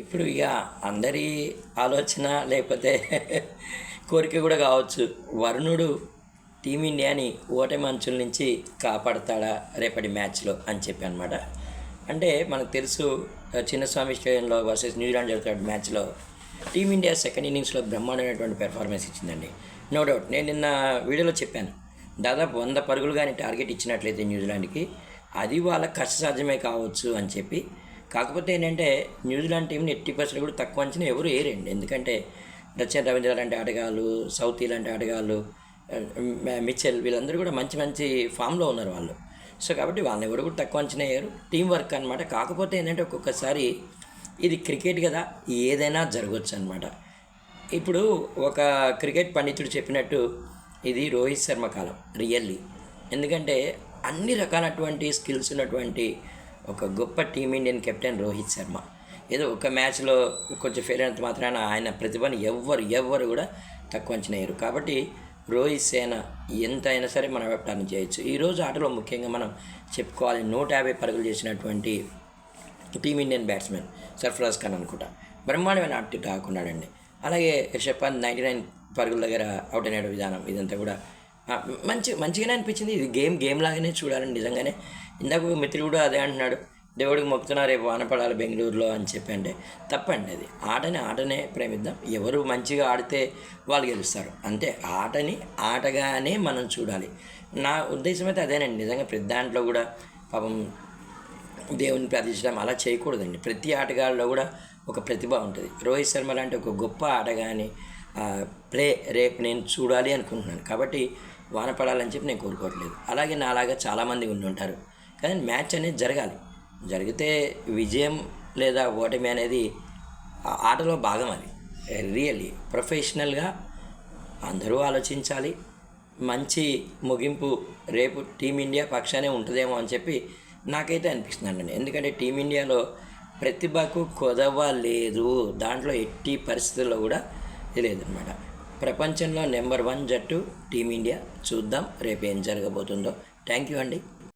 ఇప్పుడు ఇక అందరి ఆలోచన లేకపోతే కోరిక కూడా కావచ్చు. వరుణుడు టీమిండియాని ఓటమి అంచుల నుంచి కాపాడతాడా రేపటి మ్యాచ్లో అని చెప్పి అనమాట. అంటే మనకు తెలుసు, చిన్నస్వామి స్టేడియంలో వర్సెస్ న్యూజిలాండ్ జరుగుతున్న మ్యాచ్లో టీమిండియా సెకండ్ ఇన్నింగ్స్లో బ్రహ్మాండమైనటువంటి పెర్ఫార్మెన్స్ ఇచ్చిందండి. నో డౌట్, నేను నిన్న వీడియోలో చెప్పాను, దాదాపు 100 పరుగులు కానీ టార్గెట్ ఇచ్చినట్లయితే న్యూజిలాండ్కి అది వాళ్ళ కష్టసాధ్యమే కావచ్చు అని చెప్పి. కాకపోతే ఏంటంటే న్యూజిలాండ్ టీంని 80% కూడా తక్కువ అంచనా ఎవరు వేయరండి. ఎందుకంటే రచన్ రవీంద్ర లాంటి ఆటగాళ్ళు, సౌతీ లాంటి ఆటగాళ్ళు, మిచెల్, వీళ్ళందరూ కూడా మంచి మంచి ఫామ్లో ఉన్నారు వాళ్ళు. సో కాబట్టి వాళ్ళని ఎవరు కూడా తక్కువ అంచనా వేయరు. టీం వర్క్ అనమాట. కాకపోతే ఏంటంటే ఒక్కొక్కసారి ఇది క్రికెట్ కదా, ఏదైనా జరగవచ్చు అనమాట. ఇప్పుడు ఒక క్రికెట్ పండితుడు చెప్పినట్టు ఇది రోహిత్ శర్మ కాలం రియల్లీ. ఎందుకంటే అన్ని రకాలటువంటి స్కిల్స్ ఉన్నటువంటి ఒక గొప్ప టీమిండియన్ కెప్టెన్ రోహిత్ శర్మ. ఏదో ఒక మ్యాచ్లో కొంచెం ఫెయిల్ అయినంత మాత్రాన ఆయన ప్రతిభని ఎవ్వరు కూడా తక్కువ అంచనా వేయరు. కాబట్టి రోహిత్ సేన ఎంత అయినా సరే మనం టర్న్ చేయొచ్చు. ఈరోజు ఆటలో ముఖ్యంగా మనం చెప్పుకోవాలి, 150 పరుగులు చేసినటువంటి టీమిండియన్ బ్యాట్స్మెన్ సర్ఫరాజ్ ఖాన్ అనుకుంటా బ్రహ్మాండమైన ఆట ఆడుకున్నాడండి. అలాగే రిషబ్ పంత్ 99 పరుగుల దగ్గర అవుట్ అయిన విధానం, ఇదంతా కూడా మంచిగానే అనిపించింది. ఇది గేమ్ లాగానే చూడాలని నిజంగానే. ఇందాక మిత్రుడు కూడా అదే అంటున్నాడు, దేవుడికి మొక్కుతున్నా రేపు వాన పడాలి బెంగళూరులో అని చెప్పి. అంటే తప్పండి, అది ఆటనే ప్రేమిద్దాం. ఎవరు మంచిగా ఆడితే వాళ్ళు గెలుస్తారు అంతే. ఆటని ఆటగానే మనం చూడాలి. నా ఉద్దేశం అయితే అదేనండి. నిజంగా ప్రతి దాంట్లో కూడా పాపం దేవుని ప్రార్థించడం అలా చేయకూడదండి. ప్రతి ఆటగాళ్ళలో కూడా ఒక ప్రతిభ ఉంటుంది. రోహిత్ శర్మ లాంటి ఒక గొప్ప ఆటగాని ప్లే రేపు నేను చూడాలి అనుకుంటున్నాను. కాబట్టి వాన పడాలని చెప్పి నేను కోరుకోవట్లేదు. అలాగే నాలాగా చాలామంది ఉండి ఉంటారు. కానీ మ్యాచ్ అనేది జరగాలి. జరిగితే విజయం లేదా ఓటమి అనేది ఆటలో భాగం. అది రియల్లీ ప్రొఫెషనల్గా అందరూ ఆలోచించాలి. మంచి ముగింపు రేపు టీమిండియా పక్షానే ఉంటుందేమో అని చెప్పి నాకైతే అనిపిస్తుందండి. ఎందుకంటే టీమిండియాలో ప్రతిభకు కొదవ లేదు, దాంట్లో ఎట్టి పరిస్థితుల్లో కూడా లేదనమాట. ప్రపంచంలో నెంబర్ 1 జట్టు టీమిండియా. చూద్దాం రేపు ఏం జరగబోతుందో. థ్యాంక్ యూ అండి.